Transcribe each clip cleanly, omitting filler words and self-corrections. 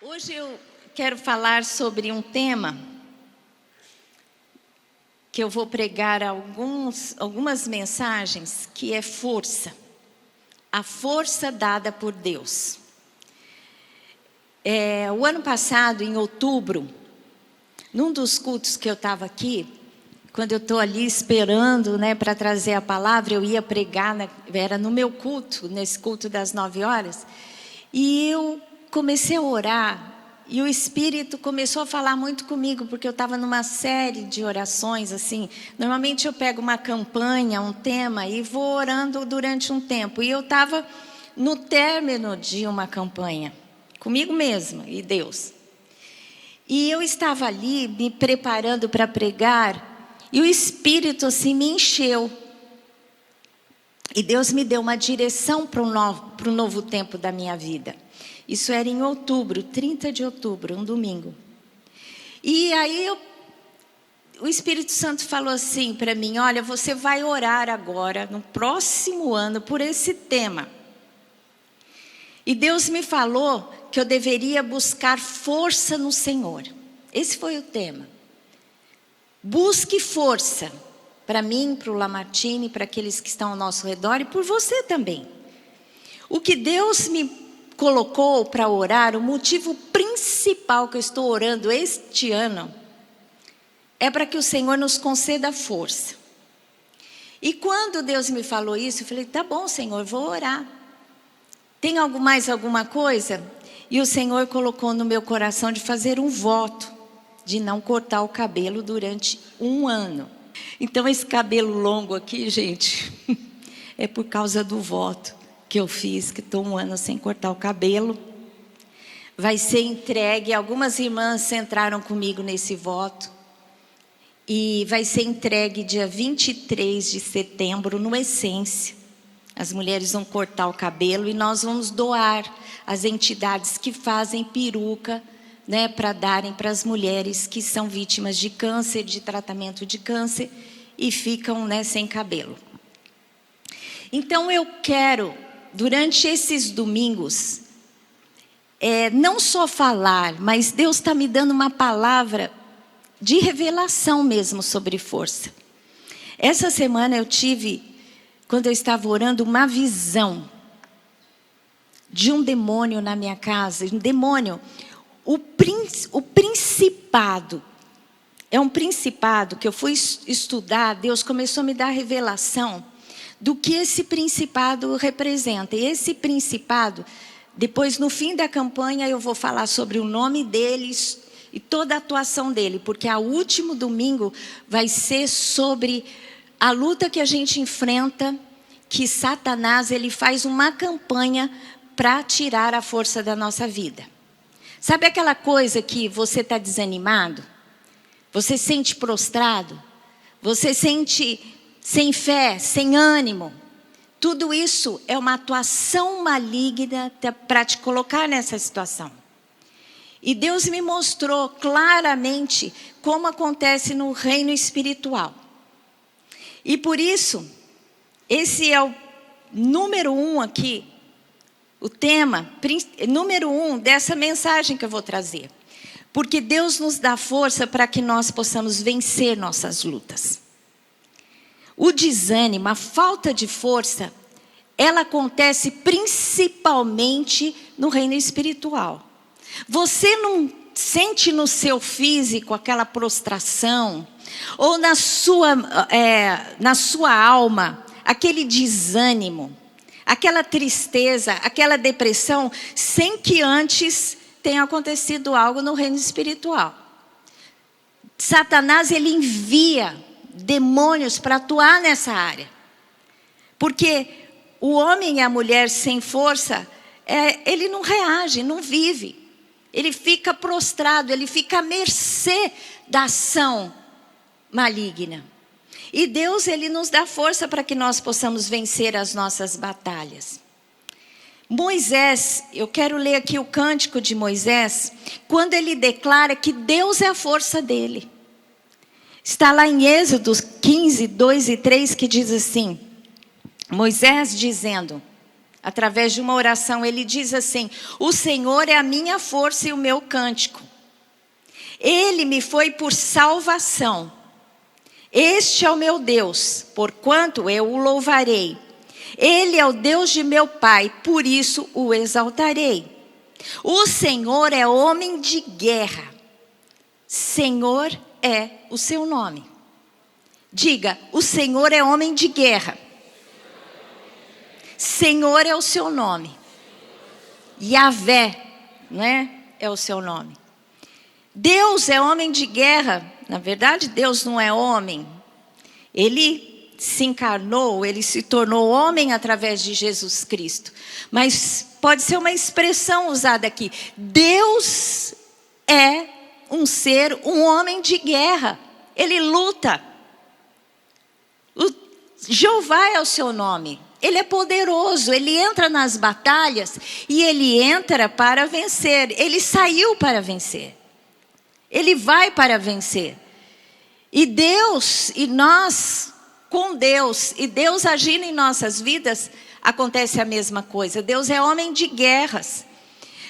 Hoje eu quero falar sobre um tema que eu vou pregar algumas mensagens, que é força. A força dada por Deus. O ano passado, em outubro, num dos cultos que eu estava aqui, quando eu estou ali esperando, para trazer a palavra, eu ia pregar, era no meu culto, nesse culto das 9 horas, e eu comecei a orar, e o Espírito começou a falar muito comigo, porque eu estava numa série de orações, assim. Normalmente eu pego uma campanha, um tema, e vou orando durante um tempo, e eu estava no término de uma campanha, comigo mesma e Deus. E eu estava ali, me preparando para pregar, e o Espírito assim me encheu. E Deus me deu uma direção para o novo tempo da minha vida. Isso era em outubro, 30 de outubro, um domingo. E aí o Espírito Santo falou assim para mim: olha, você vai orar agora, no próximo ano, por esse tema. E Deus me falou que eu deveria buscar força no Senhor. Esse foi o tema. Busque força, para mim, para o Lamartine, para aqueles que estão ao nosso redor e por você também. O que Deus me colocou para orar, o motivo principal que eu estou orando este ano, é para que o Senhor nos conceda força. E quando Deus me falou isso, eu falei: tá bom, Senhor, vou orar. Tem mais alguma coisa? E o Senhor colocou no meu coração de fazer um voto, de não cortar o cabelo durante um ano. Então esse cabelo longo aqui, gente, é por causa do voto que eu fiz, que estou um ano sem cortar o cabelo. Vai ser entregue, algumas irmãs entraram comigo nesse voto, e vai ser entregue dia 23 de setembro no Essência. As mulheres vão cortar o cabelo e nós vamos doar às entidades que fazem peruca, para darem para as mulheres que são vítimas de câncer, de tratamento de câncer, e ficam sem cabelo. Então eu quero, durante esses domingos, não só falar, mas Deus está me dando uma palavra de revelação mesmo sobre força. Essa semana eu tive, quando eu estava orando, uma visão de um demônio na minha casa. Um demônio, o principado, é um principado que eu fui estudar. Deus começou a me dar revelação do que esse principado representa. E esse principado, depois no fim da campanha eu vou falar sobre o nome deles e toda a atuação dele, porque o último domingo vai ser sobre a luta que a gente enfrenta, que Satanás ele faz uma campanha para tirar a força da nossa vida. Sabe aquela coisa que você está desanimado? Você sente prostrado? Você sente sem fé, sem ânimo? Tudo isso é uma atuação maligna para te colocar nessa situação. E Deus me mostrou claramente como acontece no reino espiritual. E por isso, esse é o número 1 aqui, o tema número 1 dessa mensagem que eu vou trazer. Porque Deus nos dá força para que nós possamos vencer nossas lutas. O desânimo, a falta de força, ela acontece principalmente no reino espiritual. Você não sente no seu físico aquela prostração, ou na sua alma, aquele desânimo, aquela tristeza, aquela depressão, sem que antes tenha acontecido algo no reino espiritual. Satanás, ele envia demônios para atuar nessa área. Porque o homem e a mulher sem força, ele não reage, não vive. Ele fica prostrado, ele fica à mercê da ação maligna. E Deus, ele nos dá força para que nós possamos vencer as nossas batalhas. Moisés, eu quero ler aqui o cântico de Moisés, quando ele declara que Deus é a força dele. Está lá em Êxodo 15, 2 e 3, que diz assim: Moisés dizendo: através de uma oração, ele diz assim: o Senhor é a minha força e o meu cântico. Ele me foi por salvação. Este é o meu Deus, porquanto eu o louvarei. Ele é o Deus de meu pai, por isso o exaltarei. O Senhor é homem de guerra. Senhor é o seu nome. Diga: o Senhor é homem de guerra. Senhor é o seu nome. Yahvé, né? É o seu nome. Deus é homem de guerra. Na verdade, Deus não é homem. Ele se encarnou, ele se tornou homem através de Jesus Cristo. Mas pode ser uma expressão usada aqui. Deus é um ser, um homem de guerra. Ele luta. Jeová é o seu nome. Ele é poderoso, ele entra nas batalhas e ele entra para vencer. Ele saiu para vencer. Ele vai para vencer. E Deus, e nós com Deus, e Deus agindo em nossas vidas, acontece a mesma coisa. Deus é homem de guerras.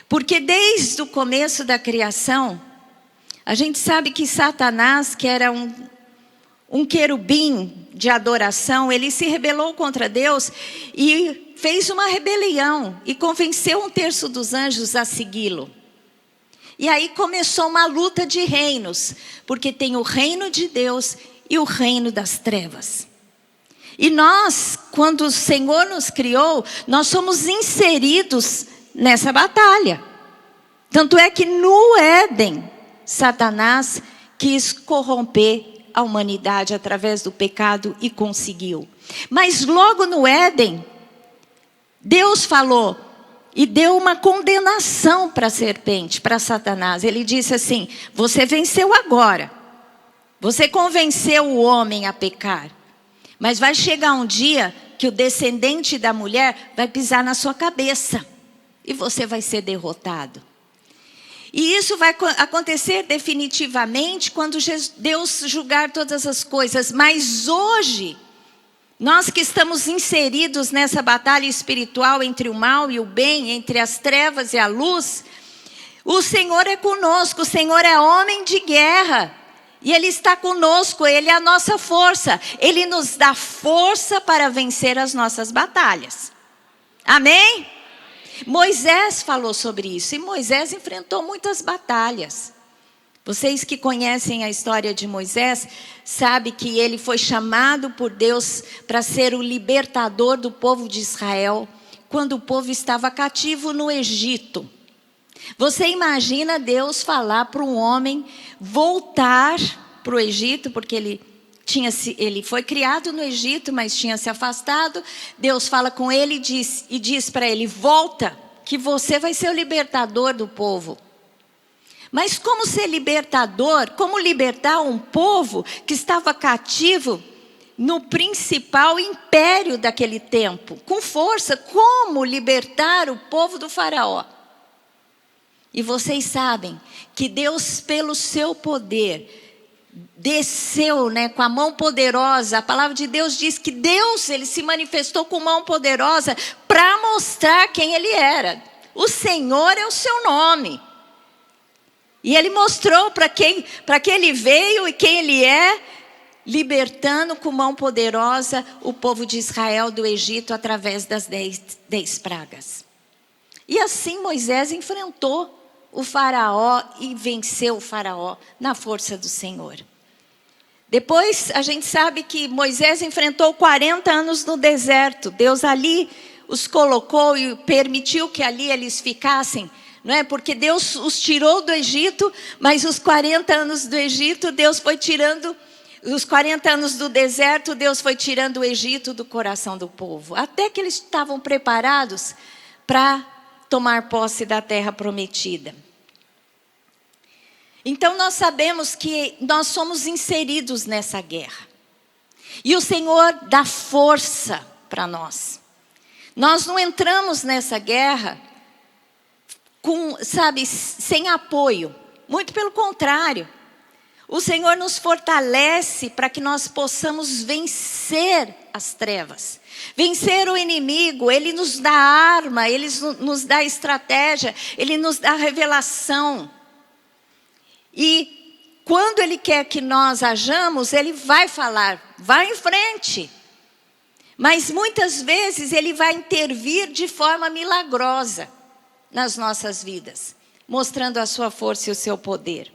Porque desde o começo da criação, a gente sabe que Satanás, que era um querubim de adoração, ele se rebelou contra Deus e fez uma rebelião e convenceu 1/3 dos anjos a segui-lo. E aí começou uma luta de reinos, porque tem o reino de Deus e o reino das trevas. E nós, quando o Senhor nos criou, nós somos inseridos nessa batalha. Tanto é que no Éden, Satanás quis corromper a humanidade através do pecado e conseguiu. Mas logo no Éden, Deus falou e deu uma condenação para a serpente, para Satanás. Ele disse assim: você venceu agora. Você convenceu o homem a pecar. Mas vai chegar um dia que o descendente da mulher vai pisar na sua cabeça. E você vai ser derrotado. E isso vai acontecer definitivamente quando Deus julgar todas as coisas. Mas hoje, nós que estamos inseridos nessa batalha espiritual entre o mal e o bem, entre as trevas e a luz, o Senhor é conosco, o Senhor é homem de guerra. E Ele está conosco, Ele é a nossa força. Ele nos dá força para vencer as nossas batalhas. Amém? Moisés falou sobre isso, e Moisés enfrentou muitas batalhas. Vocês que conhecem a história de Moisés, sabem que ele foi chamado por Deus para ser o libertador do povo de Israel, quando o povo estava cativo no Egito. Você imagina Deus falar para um homem voltar para o Egito, porque ele foi criado no Egito, mas tinha se afastado. Deus fala com ele e diz para ele: volta, que você vai ser o libertador do povo. Mas como ser libertador? Como libertar um povo que estava cativo no principal império daquele tempo? Com força, como libertar o povo do faraó? E vocês sabem que Deus, pelo seu poder, desceu, com a mão poderosa. A palavra de Deus diz que Deus, ele se manifestou com mão poderosa para mostrar quem ele era. O Senhor é o seu nome. E ele mostrou para que ele veio e quem ele é, libertando com mão poderosa o povo de Israel do Egito através das 10 pragas. E assim Moisés enfrentou o faraó e venceu o faraó na força do Senhor. Depois a gente sabe que Moisés enfrentou 40 anos no deserto. Deus ali os colocou e permitiu que ali eles ficassem, não é? Porque Deus os tirou do Egito, mas os 40 anos do Egito, Deus foi tirando, os 40 anos do deserto, Deus foi tirando o Egito do coração do povo. Até que eles estavam preparados para tomar posse da terra prometida. Então nós sabemos que nós somos inseridos nessa guerra. E o Senhor dá força para nós. Nós não entramos nessa guerra sem apoio. Muito pelo contrário. O Senhor nos fortalece para que nós possamos vencer as trevas, vencer o inimigo. Ele nos dá arma, Ele nos dá estratégia, Ele nos dá revelação. E quando Ele quer que nós hajamos, Ele vai falar, vai em frente. Mas muitas vezes Ele vai intervir de forma milagrosa nas nossas vidas, mostrando a sua força e o seu poder.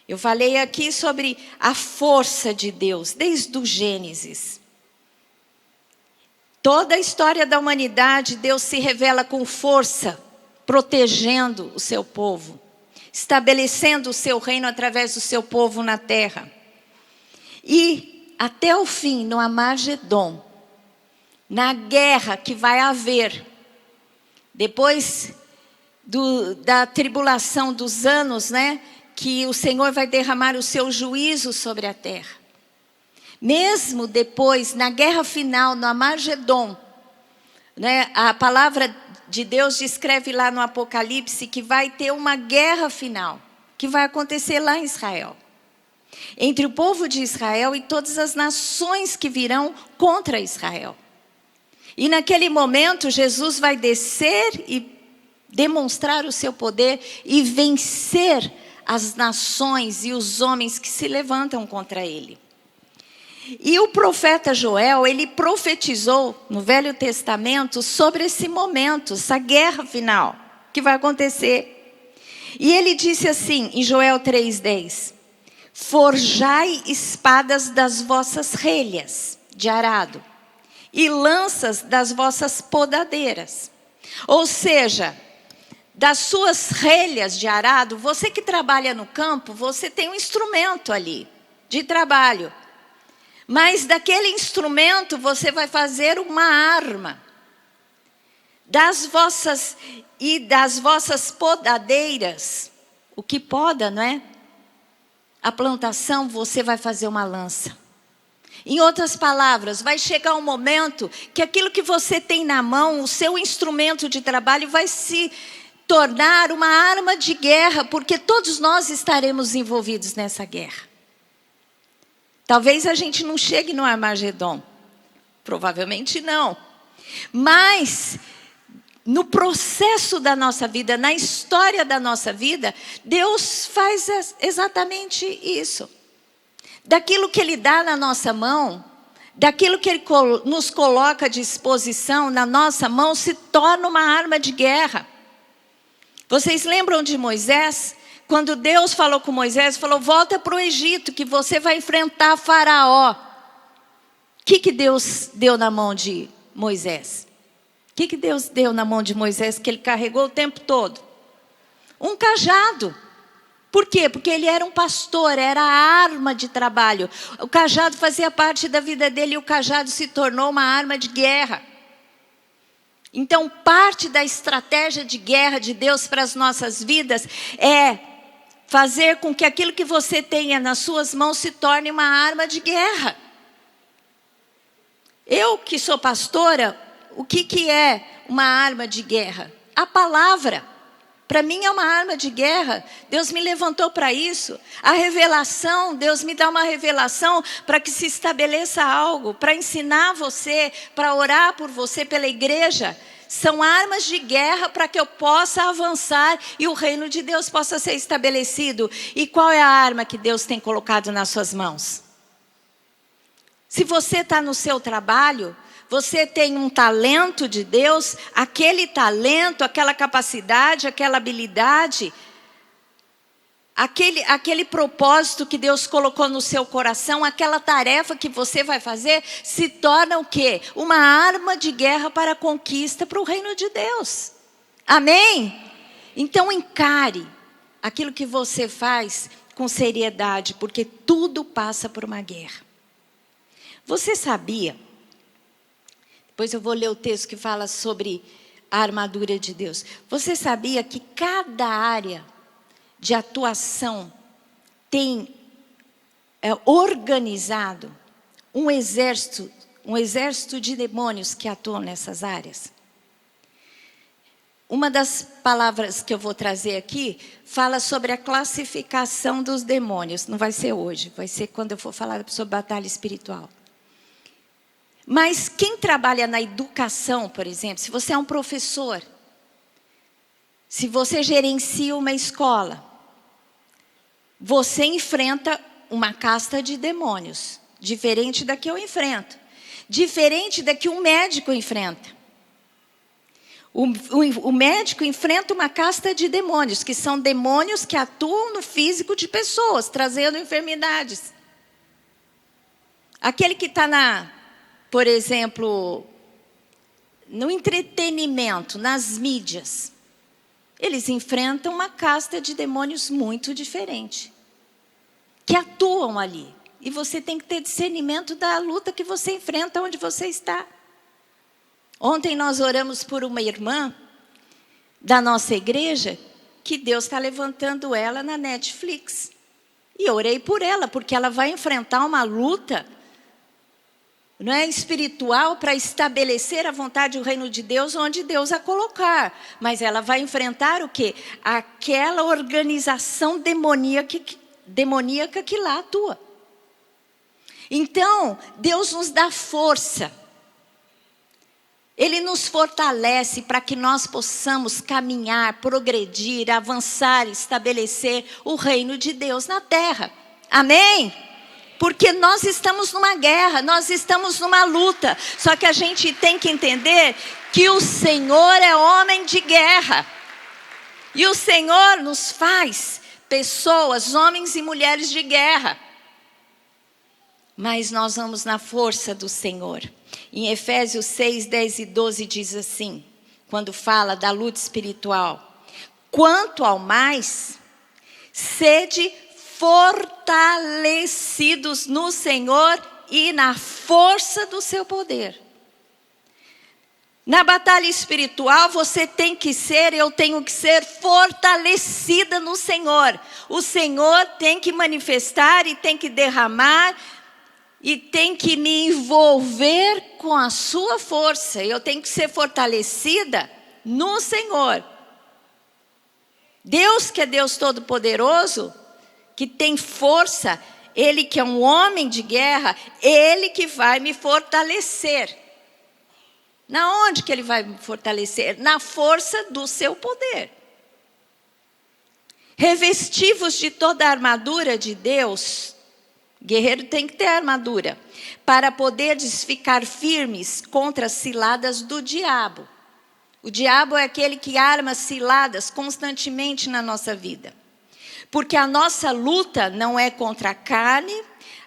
Eu falei aqui sobre a força de Deus, desde o Gênesis. Toda a história da humanidade, Deus se revela com força, protegendo o seu povo, estabelecendo o seu reino através do seu povo na terra. E até o fim, no Armagedon, na guerra que vai haver, depois da tribulação dos anos, né? Que o Senhor vai derramar o seu juízo sobre a terra. Mesmo depois, na guerra final, no Armagedon, né, a palavra de Deus descreve lá no Apocalipse que vai ter uma guerra final, que vai acontecer lá em Israel. Entre o povo de Israel e todas as nações que virão contra Israel. E naquele momento, Jesus vai descer e demonstrar o seu poder e vencer as nações e os homens que se levantam contra ele. E o profeta Joel, ele profetizou no Velho Testamento sobre esse momento, essa guerra final que vai acontecer. E ele disse assim, em Joel 3:10, forjai espadas das vossas relhas de arado e lanças das vossas podadeiras. Ou seja, das suas relhas de arado, você que trabalha no campo, você tem um instrumento ali de trabalho. Mas daquele instrumento você vai fazer uma arma. Das vossas podadeiras, o que poda, não é? A plantação, você vai fazer uma lança. Em outras palavras, vai chegar um momento que aquilo que você tem na mão, o seu instrumento de trabalho vai se tornar uma arma de guerra, porque todos nós estaremos envolvidos nessa guerra. Talvez a gente não chegue no Armagedon, provavelmente não. Mas no processo da nossa vida, na história da nossa vida, Deus faz exatamente isso. Daquilo que Ele dá na nossa mão, daquilo que Ele nos coloca à disposição na nossa mão, se torna uma arma de guerra. Vocês lembram de Moisés? Quando Deus falou com Moisés, falou, volta para o Egito, que você vai enfrentar Faraó. O que Deus deu na mão de Moisés? O que Deus deu na mão de Moisés que ele carregou o tempo todo? Um cajado. Por quê? Porque ele era um pastor, era a arma de trabalho. O cajado fazia parte da vida dele e o cajado se tornou uma arma de guerra. Então, parte da estratégia de guerra de Deus para as nossas vidas é fazer com que aquilo que você tenha nas suas mãos se torne uma arma de guerra. Eu que sou pastora, o que é uma arma de guerra? A palavra. Para mim é uma arma de guerra. Deus me levantou para isso. A revelação, Deus me dá uma revelação para que se estabeleça algo, para ensinar você, para orar por você pela igreja. São armas de guerra para que eu possa avançar e o reino de Deus possa ser estabelecido. E qual é a arma que Deus tem colocado nas suas mãos? Se você está no seu trabalho, você tem um talento de Deus, aquele talento, aquela capacidade, aquela habilidade, aquele propósito que Deus colocou no seu coração, aquela tarefa que você vai fazer, se torna o quê? Uma arma de guerra para a conquista, para o reino de Deus. Amém? Então encare aquilo que você faz com seriedade, porque tudo passa por uma guerra. Você sabia? Depois eu vou ler o texto que fala sobre a armadura de Deus. Você sabia que cada área de atuação tem organizado um exército de demônios que atuam nessas áreas? Uma das palavras que eu vou trazer aqui fala sobre a classificação dos demônios. Não vai ser hoje, vai ser quando eu for falar sobre batalha espiritual. Mas quem trabalha na educação, por exemplo, se você é um professor, se você gerencia uma escola, você enfrenta uma casta de demônios, diferente da que eu enfrento, diferente da que um médico enfrenta. O médico enfrenta uma casta de demônios, que são demônios que atuam no físico de pessoas, trazendo enfermidades. Aquele que está por exemplo, no entretenimento, nas mídias, eles enfrentam uma casta de demônios muito diferente, que atuam ali. E você tem que ter discernimento da luta que você enfrenta onde você está. Ontem nós oramos por uma irmã da nossa igreja, que Deus está levantando ela na Netflix. E eu orei por ela, porque ela vai enfrentar uma luta, não é, espiritual, para estabelecer a vontade do reino de Deus onde Deus a colocar. Mas ela vai enfrentar o quê? Aquela organização demoníaca que lá atua. Então, Deus nos dá força. Ele nos fortalece para que nós possamos caminhar, progredir, avançar, estabelecer o reino de Deus na terra. Amém? Porque nós estamos numa guerra, nós estamos numa luta. Só que a gente tem que entender que o Senhor é homem de guerra. E o Senhor nos faz pessoas, homens e mulheres de guerra. Mas nós vamos na força do Senhor. Em Efésios 6, 10 e 12 diz assim, quando fala da luta espiritual: quanto ao mais, sede fortalecidos no Senhor e na força do seu poder. Na batalha espiritual você tem que ser, eu tenho que ser fortalecida no Senhor. O Senhor tem que manifestar e tem que derramar e tem que me envolver com a sua força. Eu tenho que ser fortalecida no Senhor. Deus, que é Deus Todo-Poderoso, que tem força, Ele que é um homem de guerra, Ele que vai me fortalecer. Na onde que Ele vai me fortalecer? Na força do seu poder. Revestivos de toda a armadura de Deus. Guerreiro tem que ter armadura, para poderes ficar firmes contra as ciladas do diabo. O diabo é aquele que arma ciladas constantemente na nossa vida. Porque a nossa luta não é contra a carne,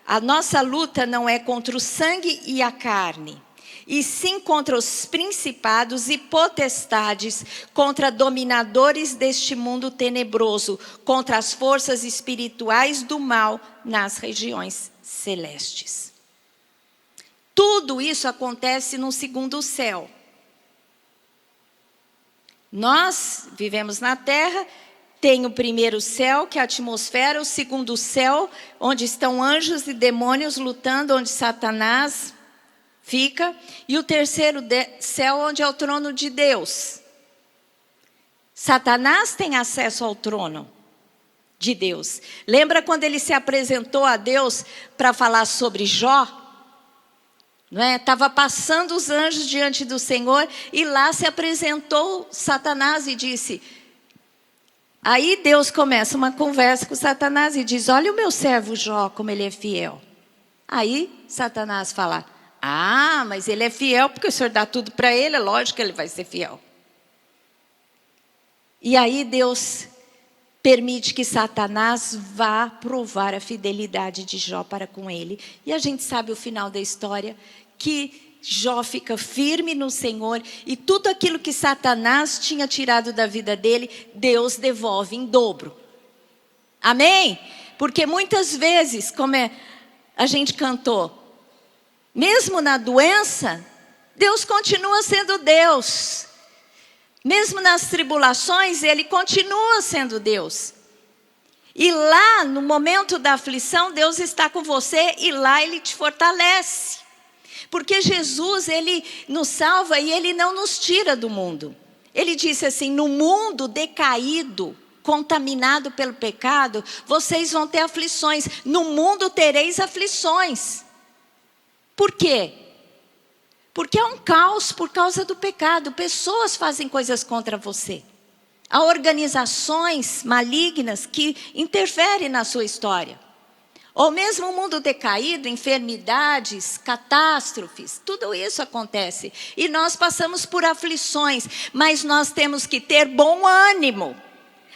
a nossa luta não é contra o sangue e a carne, e sim contra os principados e potestades, contra dominadores deste mundo tenebroso, contra as forças espirituais do mal nas regiões celestes. Tudo isso acontece no segundo céu. Nós vivemos na terra, tem o primeiro céu, que é a atmosfera, o segundo céu, onde estão anjos e demônios lutando, onde Satanás fica, e o terceiro céu, onde é o trono de Deus. Satanás tem acesso ao trono de Deus. Lembra quando ele se apresentou a Deus para falar sobre Jó? Não é? Estava passando os anjos diante do Senhor e lá se apresentou Satanás e disse... Aí Deus começa uma conversa com Satanás e diz: olha o meu servo Jó, como ele é fiel. Aí Satanás fala: ah, mas ele é fiel porque o Senhor dá tudo para ele, é lógico que ele vai ser fiel. E aí Deus permite que Satanás vá provar a fidelidade de Jó para com ele. E a gente sabe o final da história, que Jó fica firme no Senhor e tudo aquilo que Satanás tinha tirado da vida dele, Deus devolve em dobro. Amém? Porque muitas vezes, como a gente cantou, mesmo na doença, Deus continua sendo Deus. Mesmo nas tribulações, Ele continua sendo Deus. E lá, no momento da aflição, Deus está com você e lá Ele te fortalece. Porque Jesus, Ele nos salva e Ele não nos tira do mundo. Ele disse assim: no mundo decaído, contaminado pelo pecado, vocês vão ter aflições. No mundo tereis aflições. Por quê? Porque é um caos por causa do pecado. Pessoas fazem coisas contra você. Há organizações malignas que interferem na sua história. Ou mesmo o mundo decaído, enfermidades, catástrofes, tudo isso acontece. E nós passamos por aflições, mas nós temos que ter bom ânimo.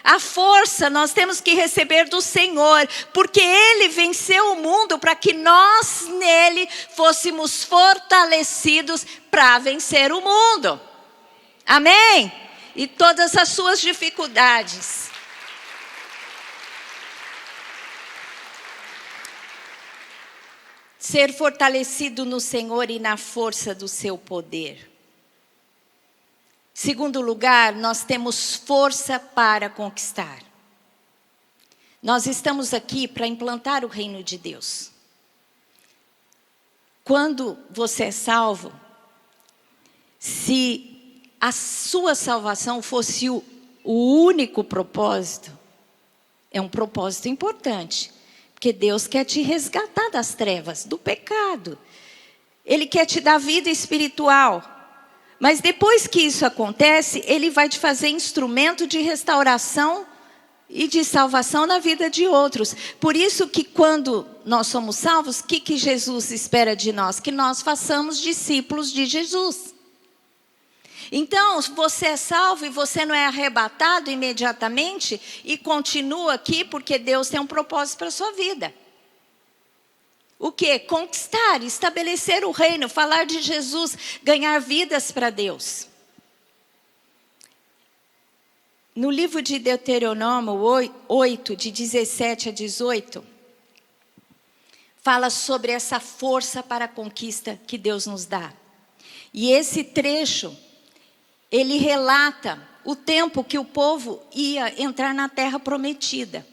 A força nós temos que receber do Senhor, porque Ele venceu o mundo para que nós nele fôssemos fortalecidos para vencer o mundo. Amém? E todas as suas dificuldades. Ser fortalecido no Senhor e na força do seu poder. Segundo lugar, nós temos força para conquistar. Nós estamos aqui para implantar o reino de Deus. Quando você é salvo, se a sua salvação fosse o único propósito, é um propósito importante. Porque Deus quer te resgatar das trevas, do pecado. Ele quer te dar vida espiritual. Mas depois que isso acontece, Ele vai te fazer instrumento de restauração e de salvação na vida de outros. Por isso que quando nós somos salvos, o que Jesus espera de nós? Que nós façamos discípulos de Jesus. Então, você é salvo e você não é arrebatado imediatamente e continua aqui porque Deus tem um propósito para a sua vida. O quê? Conquistar, estabelecer o reino, falar de Jesus, ganhar vidas para Deus. No livro de Deuteronômio 8, de 17 a 18, fala sobre essa força para a conquista que Deus nos dá. E esse trecho, ele relata o tempo que o povo ia entrar na terra prometida.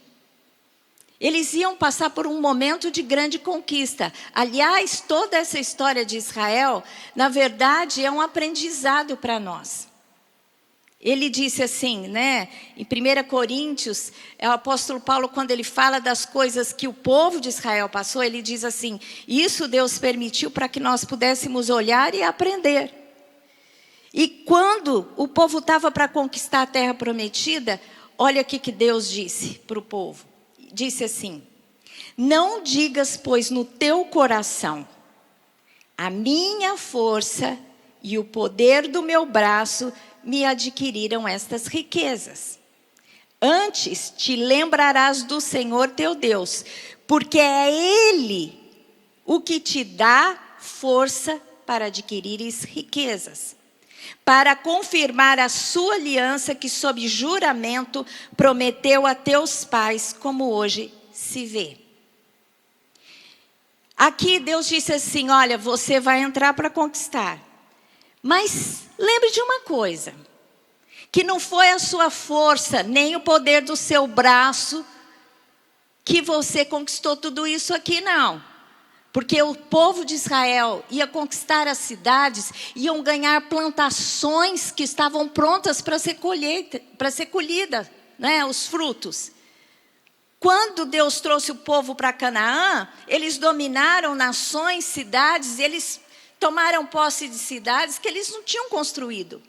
Eles iam passar por um momento de grande conquista. Aliás, toda essa história de Israel, na verdade, é um aprendizado para nós. Ele disse assim, né? Em 1 Coríntios, o apóstolo Paulo, quando ele fala das coisas que o povo de Israel passou, ele diz assim: isso Deus permitiu para que nós pudéssemos olhar e aprender. E quando o povo estava para conquistar a terra prometida, olha o que Deus disse para o povo. Disse assim: não digas, pois, no teu coração, a minha força e o poder do meu braço me adquiriram estas riquezas. Antes te lembrarás do Senhor teu Deus, porque é Ele o que te dá força para adquirires riquezas, para confirmar a sua aliança que sob juramento prometeu a teus pais, como hoje se vê. Aqui Deus disse assim: olha, você vai entrar para conquistar. Mas lembre de uma coisa, que não foi a sua força, nem o poder do seu braço, que você conquistou tudo isso aqui, não. Porque o povo de Israel ia conquistar as cidades, iam ganhar plantações que estavam prontas para ser colhida, né, os frutos. Quando Deus trouxe o povo para Canaã, eles dominaram nações, cidades, eles tomaram posse de cidades que eles não tinham construído.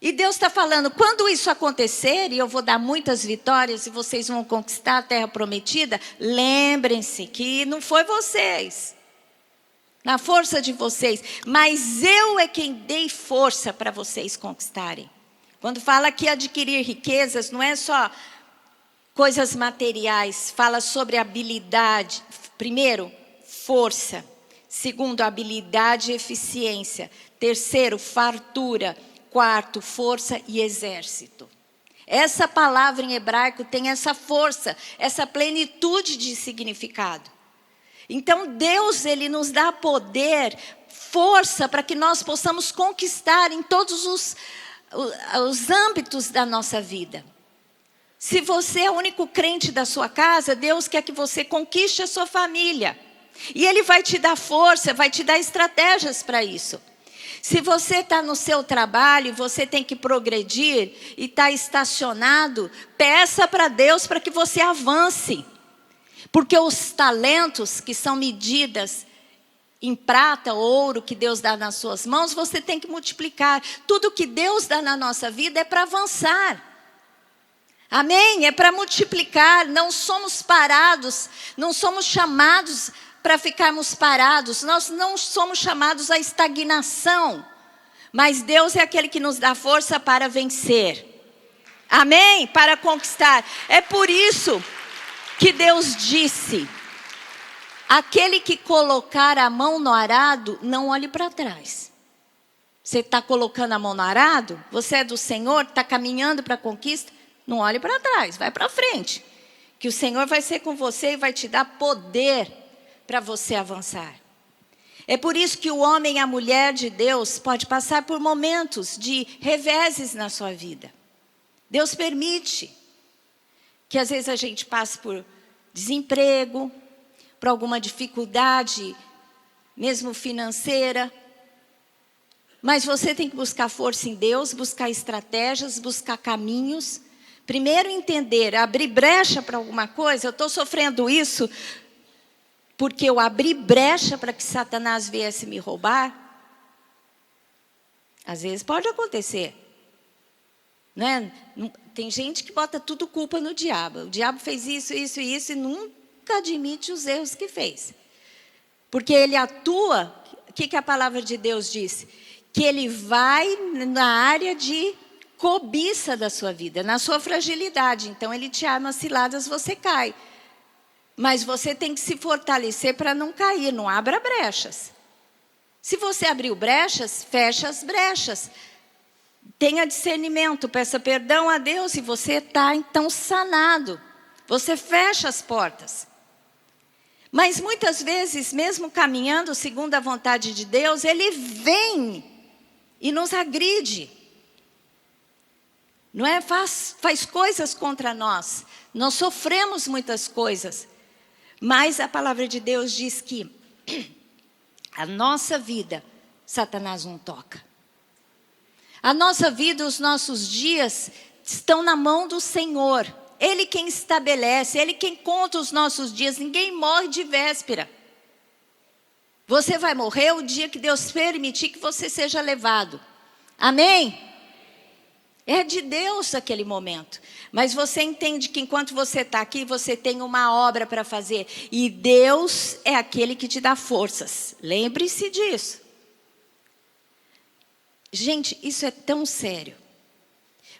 E Deus está falando, quando isso acontecer, e eu vou dar muitas vitórias e vocês vão conquistar a terra prometida, lembrem-se que não foi vocês, na força de vocês, mas eu é quem dei força para vocês conquistarem. Quando fala que adquirir riquezas, não é só coisas materiais, fala sobre habilidade. Primeiro, força. Segundo, habilidade e eficiência. Terceiro, fartura. Quarto, força e exército. Essa palavra em hebraico tem essa força, essa plenitude de significado. Então Deus, Ele nos dá poder, força para que nós possamos conquistar em todos os âmbitos da nossa vida. Se você é o único crente da sua casa, Deus quer que você conquiste a sua família. E Ele vai te dar força, vai te dar estratégias para isso. Se você está no seu trabalho e você tem que progredir e está estacionado, peça para Deus para que você avance. Porque os talentos, que são medidas em prata, ouro, que Deus dá nas suas mãos, você tem que multiplicar. Tudo que Deus dá na nossa vida é para avançar. Amém? É para multiplicar. Não somos parados, não somos chamados para ficarmos parados. Nós não somos chamados à estagnação. Mas Deus é aquele que nos dá força para vencer. Amém? Para conquistar. É por isso que Deus disse: aquele que colocar a mão no arado, não olhe para trás. Você está colocando a mão no arado? Você é do Senhor, está caminhando para a conquista? Não olhe para trás, vai para frente. Que o Senhor vai ser com você e vai te dar poder para você avançar. É por isso que o homem e a mulher de Deus pode passar por momentos de reveses na sua vida. Deus permite que às vezes a gente passe por desemprego, por alguma dificuldade, mesmo financeira. Mas você tem que buscar força em Deus, buscar estratégias, buscar caminhos. Primeiro entender, abrir brecha para alguma coisa. Eu estou sofrendo isso porque eu abri brecha para que Satanás viesse me roubar. Às vezes pode acontecer. Né? Tem gente que bota tudo culpa no diabo. O diabo fez isso, isso e isso e nunca admite os erros que fez. Porque ele atua, o que a palavra de Deus diz? Que ele vai na área de cobiça da sua vida, na sua fragilidade. Então ele te arma ciladas, você cai. Mas você tem que se fortalecer para não cair, não abra brechas. Se você abriu brechas, fecha as brechas. Tenha discernimento, peça perdão a Deus e você está então sanado. Você fecha as portas. Mas muitas vezes, mesmo caminhando segundo a vontade de Deus, Ele vem e nos agride. Não é? Faz coisas contra nós. Nós sofremos muitas coisas. Mas a palavra de Deus diz que a nossa vida, Satanás não toca. A nossa vida, os nossos dias estão na mão do Senhor. Ele quem estabelece, Ele quem conta os nossos dias. Ninguém morre de véspera. Você vai morrer o dia que Deus permitir que você seja levado. Amém? É de Deus aquele momento. Mas você entende que enquanto você está aqui, você tem uma obra para fazer. E Deus é aquele que te dá forças. Lembre-se disso. Gente, isso é tão sério.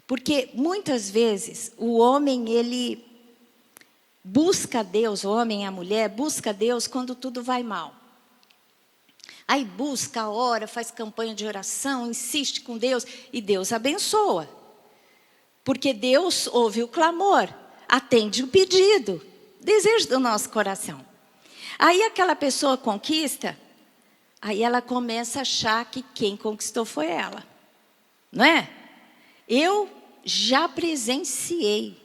Porque muitas vezes o homem, ele busca Deus, o homem e a mulher busca Deus quando tudo vai mal. Aí busca, ora, faz campanha de oração, insiste com Deus e Deus abençoa. Porque Deus ouve o clamor, atende o pedido, desejo do nosso coração. Aí aquela pessoa conquista, aí ela começa a achar que quem conquistou foi ela. Não é? Eu já presenciei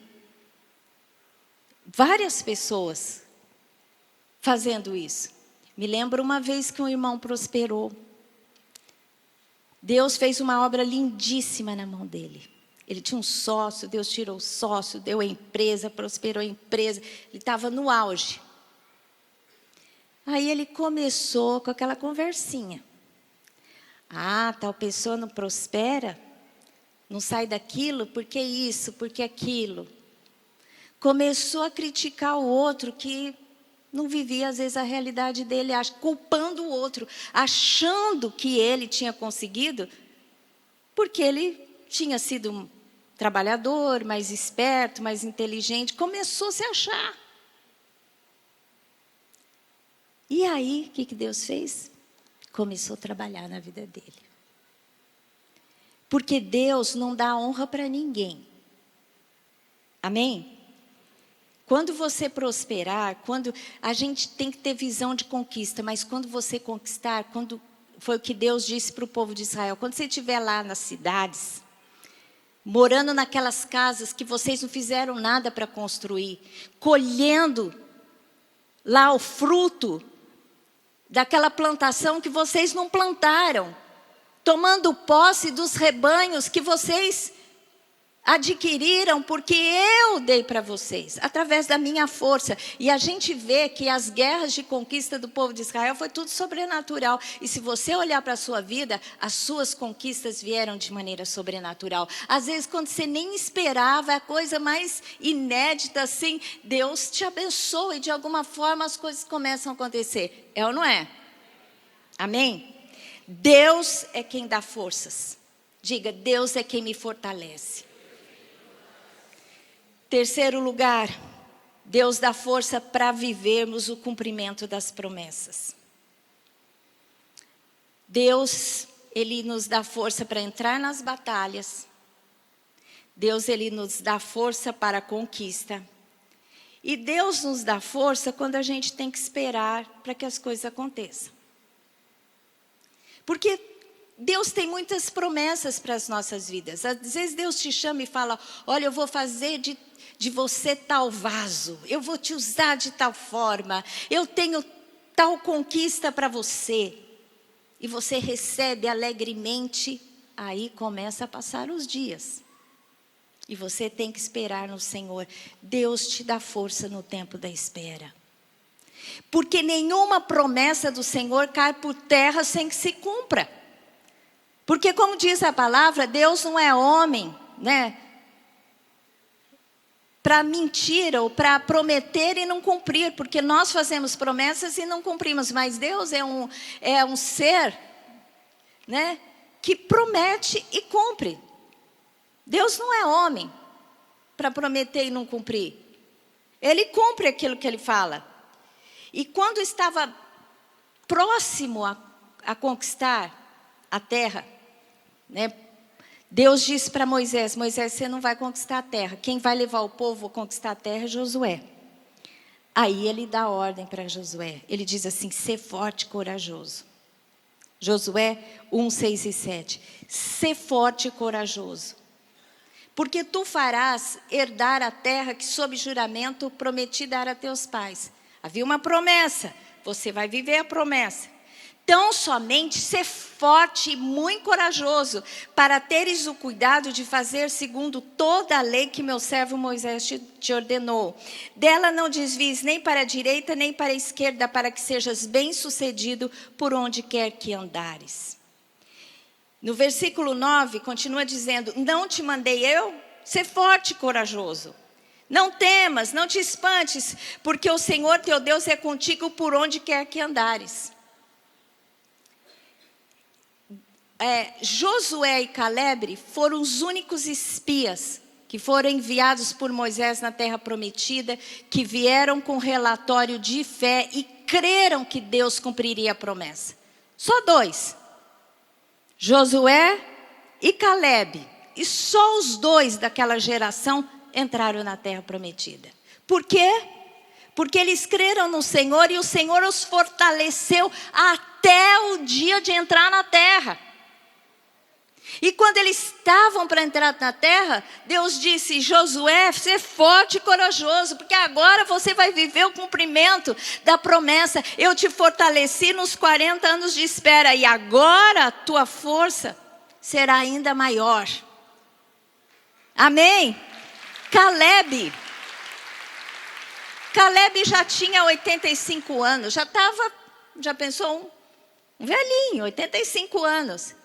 várias pessoas fazendo isso. Me lembro uma vez que um irmão prosperou. Deus fez uma obra lindíssima na mão dele. Ele tinha um sócio, Deus tirou o sócio, deu a empresa, prosperou a empresa. Ele estava no auge. Aí ele começou com aquela conversinha. Ah, tal pessoa não prospera, não sai daquilo, porque isso, porque aquilo. Começou a criticar o outro que não vivia às vezes a realidade dele, culpando o outro, achando que ele tinha conseguido, porque ele tinha sido um trabalhador, mais esperto, mais inteligente, começou a se achar. E aí, o que Deus fez? Começou a trabalhar na vida dele. Porque Deus não dá honra para ninguém. Amém? Quando você prosperar, quando a gente tem que ter visão de conquista, mas quando você conquistar, quando foi o que Deus disse para o povo de Israel, quando você estiver lá nas cidades, morando naquelas casas que vocês não fizeram nada para construir, colhendo lá o fruto daquela plantação que vocês não plantaram. tomando posse dos rebanhos que vocês adquiriram, porque eu dei para vocês, através da minha força. E a gente vê que as guerras de conquista do povo de Israel foi tudo sobrenatural. E se você olhar para a sua vida, as suas conquistas vieram de maneira sobrenatural. Às vezes, quando você nem esperava, é a coisa mais inédita, assim, Deus te abençoa e de alguma forma as coisas começam a acontecer. É ou não é? Amém? Deus é quem dá forças. Diga, Deus é quem me fortalece. Terceiro lugar, Deus dá força para vivermos o cumprimento das promessas. Deus, Ele nos dá força para entrar nas batalhas. Deus, Ele nos dá força para a conquista. E Deus nos dá força quando a gente tem que esperar para que as coisas aconteçam. Porque Deus tem muitas promessas para as nossas vidas. Às vezes Deus te chama e fala, olha, eu vou fazer de você tal vaso, eu vou te usar de tal forma, eu tenho tal conquista para você. E você recebe alegremente, aí começa a passar os dias. E você tem que esperar no Senhor. Deus te dá força no tempo da espera. Porque nenhuma promessa do Senhor cai por terra sem que se cumpra. Porque como diz a palavra, Deus não é homem, né? Para mentir ou para prometer e não cumprir, porque nós fazemos promessas e não cumprimos, mas Deus é um ser, né, que promete e cumpre. Deus não é homem para prometer e não cumprir. Ele cumpre aquilo que Ele fala. E quando estava próximo a conquistar a terra, né, Deus disse para Moisés, Moisés, você não vai conquistar a terra. Quem vai levar o povo a conquistar a terra é Josué. Aí ele dá ordem para Josué. Ele diz assim, ser forte e corajoso. Josué 1, 6 e 7. Ser forte e corajoso. Porque tu farás herdar a terra que sob juramento prometi dar a teus pais. Havia uma promessa, você vai viver a promessa. Tão somente ser forte e muito corajoso, para teres o cuidado de fazer segundo toda a lei que meu servo Moisés te ordenou. Dela não desvies nem para a direita, nem para a esquerda, para que sejas bem-sucedido por onde quer que andares. No versículo 9, continua dizendo, não te mandei eu? Ser forte e corajoso. Não temas, não te espantes, porque o Senhor teu Deus é contigo por onde quer que andares. Josué e Caleb foram os únicos espias que foram enviados por Moisés na terra prometida, que vieram com relatório de fé e creram que Deus cumpriria a promessa. Só dois, Josué e Caleb, e só os dois daquela geração entraram na terra prometida. Por quê? Porque eles creram no Senhor e o Senhor os fortaleceu até o dia de entrar na terra. E quando eles estavam para entrar na terra, Deus disse, Josué, ser forte e corajoso, porque agora você vai viver o cumprimento da promessa. Eu te fortaleci nos 40 anos de espera e agora a tua força será ainda maior. Amém? Caleb já tinha 85 anos, já pensou um velhinho, 85 anos.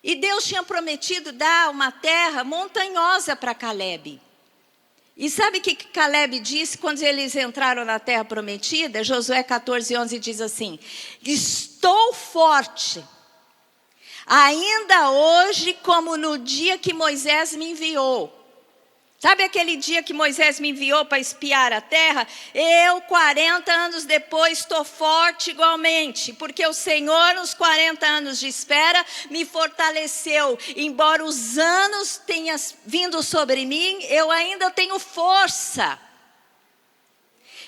E Deus tinha prometido dar uma terra montanhosa para Caleb. E sabe o que Caleb disse quando eles entraram na terra prometida? Josué 14, 11 diz assim, estou forte, ainda hoje como no dia que Moisés me enviou. Sabe aquele dia que Moisés me enviou para espiar a terra? Eu, 40 anos depois, estou forte igualmente. Porque o Senhor, nos 40 anos de espera, me fortaleceu. Embora os anos tenham vindo sobre mim, eu ainda tenho força.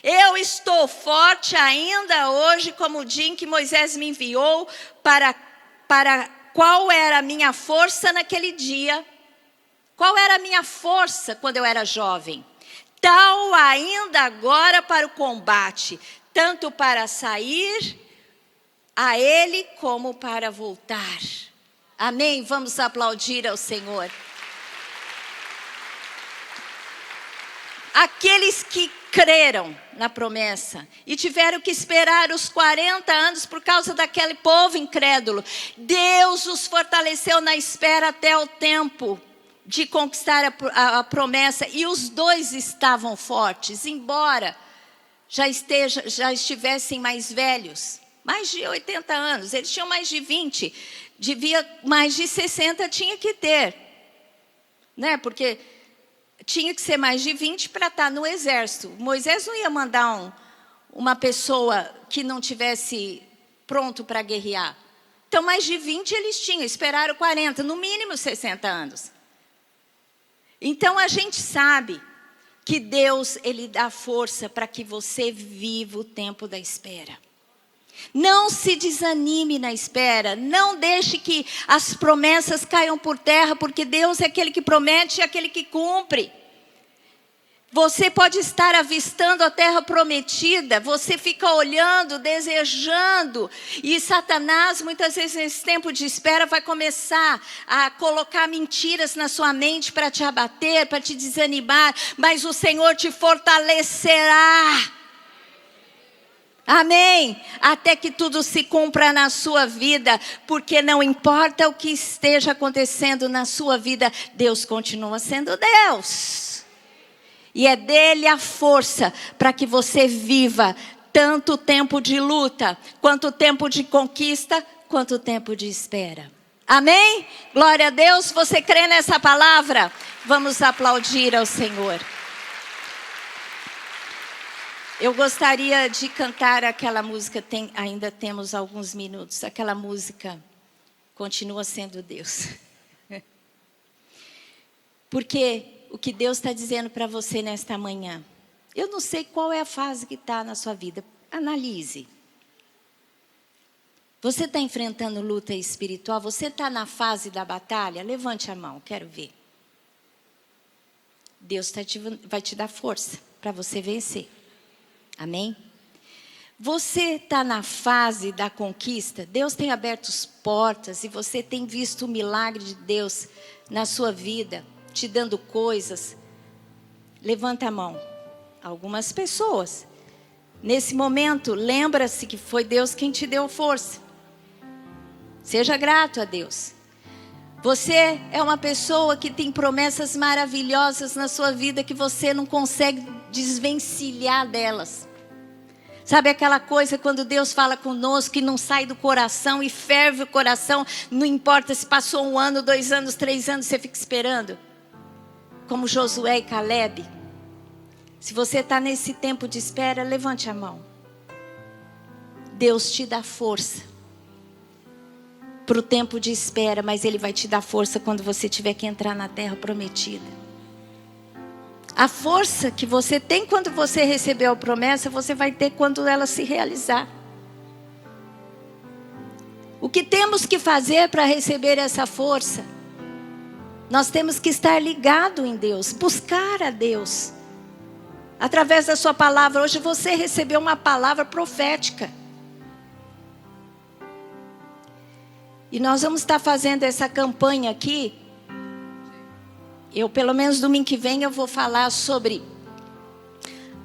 Eu estou forte ainda hoje, como o dia em que Moisés me enviou, para qual era a minha força naquele dia. Qual era a minha força quando eu era jovem? Tal ainda agora para o combate, tanto para sair a ele como para voltar. Amém? Vamos aplaudir ao Senhor. Aqueles que creram na promessa e tiveram que esperar os 40 anos por causa daquele povo incrédulo, Deus os fortaleceu na espera até o tempo de conquistar a promessa, e os dois estavam fortes, embora já estivessem mais velhos, mais de 80 anos, eles tinham mais de 20, mais de 60 tinha que ter, né? Porque tinha que ser mais de 20 para estar no exército. Moisés não ia mandar uma pessoa que não tivesse pronto para guerrear. Então, mais de 20 eles tinham, esperaram 40, no mínimo 60 anos. Então, a gente sabe que Deus, Ele dá força para que você viva o tempo da espera. Não se desanime na espera, não deixe que as promessas caiam por terra, porque Deus é aquele que promete e é aquele que cumpre. Você pode estar avistando a terra prometida, você fica olhando, desejando, e Satanás, muitas vezes nesse tempo de espera, vai começar a colocar mentiras na sua mente para te abater, para te desanimar, mas o Senhor te fortalecerá. Amém? Até que tudo se cumpra na sua vida, porque não importa o que esteja acontecendo na sua vida, Deus continua sendo Deus. E é dele a força para que você viva tanto tempo de luta, quanto tempo de conquista, quanto tempo de espera. Amém? Glória a Deus. Você crê nessa palavra? Vamos aplaudir ao Senhor. Eu gostaria de cantar aquela música, ainda temos alguns minutos. Aquela música, Continua Sendo Deus. Porque o que Deus está dizendo para você nesta manhã, eu não sei qual é a fase que está na sua vida, analise. Você está enfrentando luta espiritual? Você está na fase da batalha? Levante a mão, quero ver. Deus vai te dar força para você vencer. Amém? Você está na fase da conquista? Deus tem aberto as portas e você tem visto o milagre de Deus na sua vida, te dando coisas. Levanta a mão. Algumas pessoas. Nesse momento, lembra-se que foi Deus quem te deu força. Seja grato a Deus. Você é uma pessoa que tem promessas maravilhosas na sua vida que você não consegue desvencilhar delas. Sabe aquela coisa quando Deus fala conosco e não sai do coração e ferve o coração, não importa se passou 1 ano, 2 anos, 3 anos, você fica esperando? Como Josué e Caleb. Se você está nesse tempo de espera, levante a mão. Deus te dá força para o tempo de espera, mas Ele vai te dar força quando você tiver que entrar na terra prometida. A força que você tem quando você recebeu a promessa, você vai ter quando ela se realizar. O que temos que fazer para receber essa força? Nós temos que estar ligado em Deus, buscar a Deus. Através da sua palavra, hoje você recebeu uma palavra profética. E nós vamos estar fazendo essa campanha aqui. Eu, pelo menos domingo que vem, eu vou falar sobre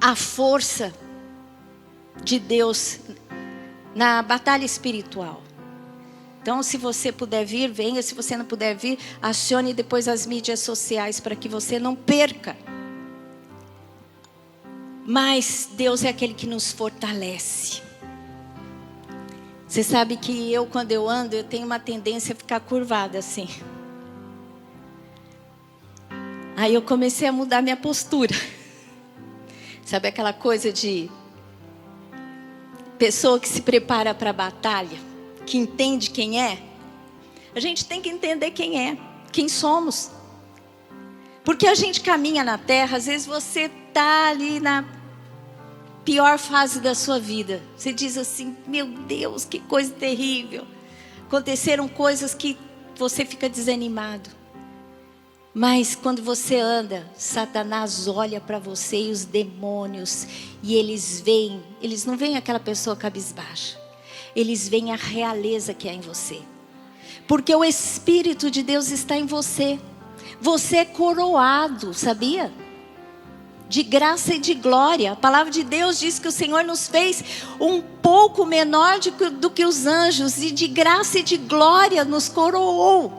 a força de Deus na batalha espiritual. Então, se você puder vir, venha. Se você não puder vir, acione depois as mídias sociais para que você não perca. Mas Deus é aquele que nos fortalece. Você sabe que quando eu ando, eu tenho uma tendência a ficar curvada assim. Aí eu comecei a mudar minha postura. Sabe aquela coisa de pessoa que se prepara para a batalha, que entende quem é? A gente tem que entender quem é, quem somos. Porque a gente caminha na terra, às vezes você está ali na pior fase da sua vida. Você diz assim, meu Deus, que coisa terrível. Aconteceram coisas que você fica desanimado. Mas quando você anda, Satanás olha para você e os demônios, e eles não veem aquela pessoa cabisbaixa. Eles veem a realeza que há em você. porque o Espírito de Deus está em você. Você é coroado, sabia? De graça e de glória. A palavra de Deus diz que o Senhor nos fez um pouco menor do que os anjos, e de graça e de glória nos coroou.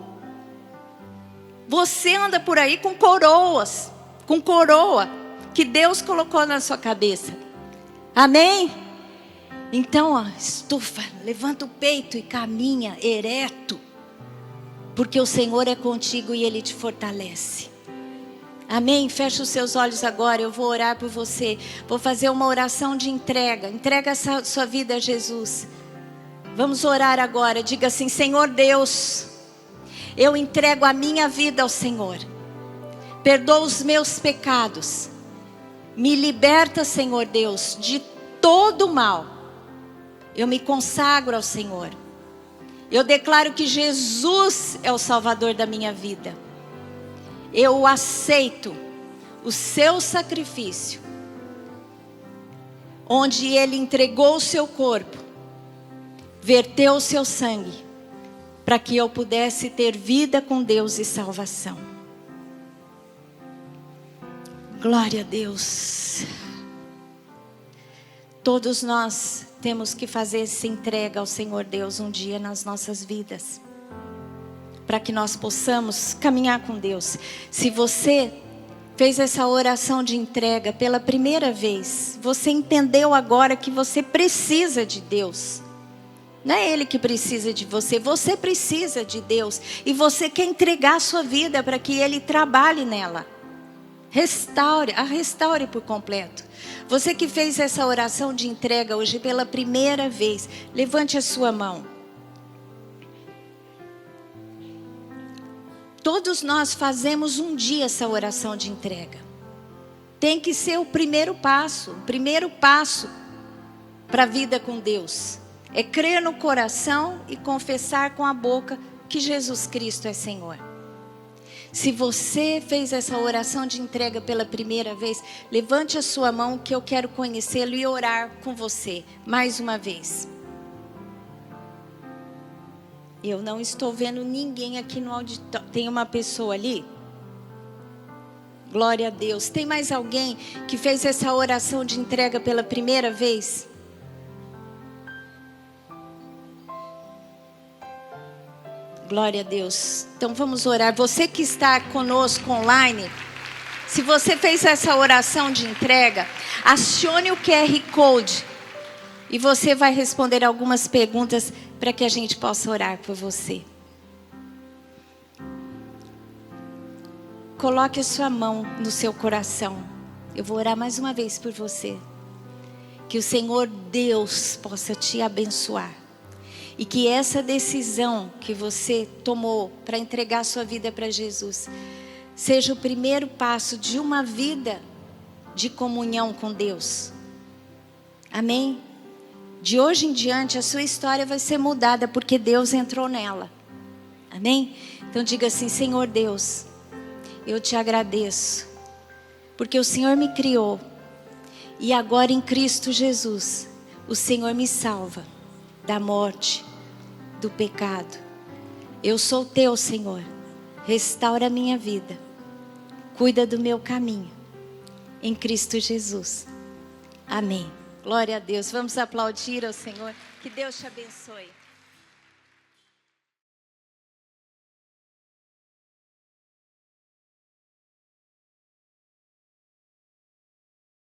Você anda por aí com coroas, com coroa que Deus colocou na sua cabeça. Amém? Então, estufa, levanta o peito e caminha ereto, porque o Senhor é contigo e Ele te fortalece. Amém? Feche os seus olhos agora, eu vou orar por você. Vou fazer uma oração de entrega. Entrega essa sua vida a Jesus. Vamos orar agora. Diga assim: Senhor Deus, eu entrego a minha vida ao Senhor. Perdoa os meus pecados. Me liberta, Senhor Deus, de todo o mal. Eu me consagro ao Senhor. Eu declaro que Jesus é o Salvador da minha vida. Eu aceito o seu sacrifício, onde Ele entregou o seu corpo, verteu o seu sangue, para que eu pudesse ter vida com Deus e salvação. Glória a Deus. Todos nós temos que fazer essa entrega ao Senhor Deus um dia nas nossas vidas, para que nós possamos caminhar com Deus. Se você fez essa oração de entrega pela primeira vez, você entendeu agora que você precisa de Deus. Não é Ele que precisa de você, você precisa de Deus. E você quer entregar a sua vida para que Ele trabalhe nela. Restaure por completo. Você que fez essa oração de entrega hoje pela primeira vez, levante a sua mão. Todos nós fazemos um dia essa oração de entrega. Tem que ser o primeiro passo para a vida com Deus. É crer no coração e confessar com a boca que Jesus Cristo é Senhor. Se você fez essa oração de entrega pela primeira vez, levante a sua mão que eu quero conhecê-lo e orar com você mais uma vez. Eu não estou vendo ninguém aqui no auditório. Tem uma pessoa ali? Glória a Deus. Tem mais alguém que fez essa oração de entrega pela primeira vez? Glória a Deus. Então vamos orar. Você que está conosco online, se você fez essa oração de entrega, acione o QR Code e você vai responder algumas perguntas para que a gente possa orar por você. Coloque a sua mão no seu coração. Eu vou orar mais uma vez por você. Que o Senhor Deus possa te abençoar. E que essa decisão que você tomou para entregar a sua vida para Jesus seja o primeiro passo de uma vida de comunhão com Deus. Amém? De hoje em diante a sua história vai ser mudada porque Deus entrou nela. Amém? Então diga assim: Senhor Deus, eu te agradeço porque o Senhor me criou e agora em Cristo Jesus o Senhor me salva da morte, do pecado. Eu sou teu, Senhor. Restaura a minha vida. Cuida do meu caminho. Em Cristo Jesus. Amém. Glória a Deus. Vamos aplaudir ao Senhor. Que Deus te abençoe.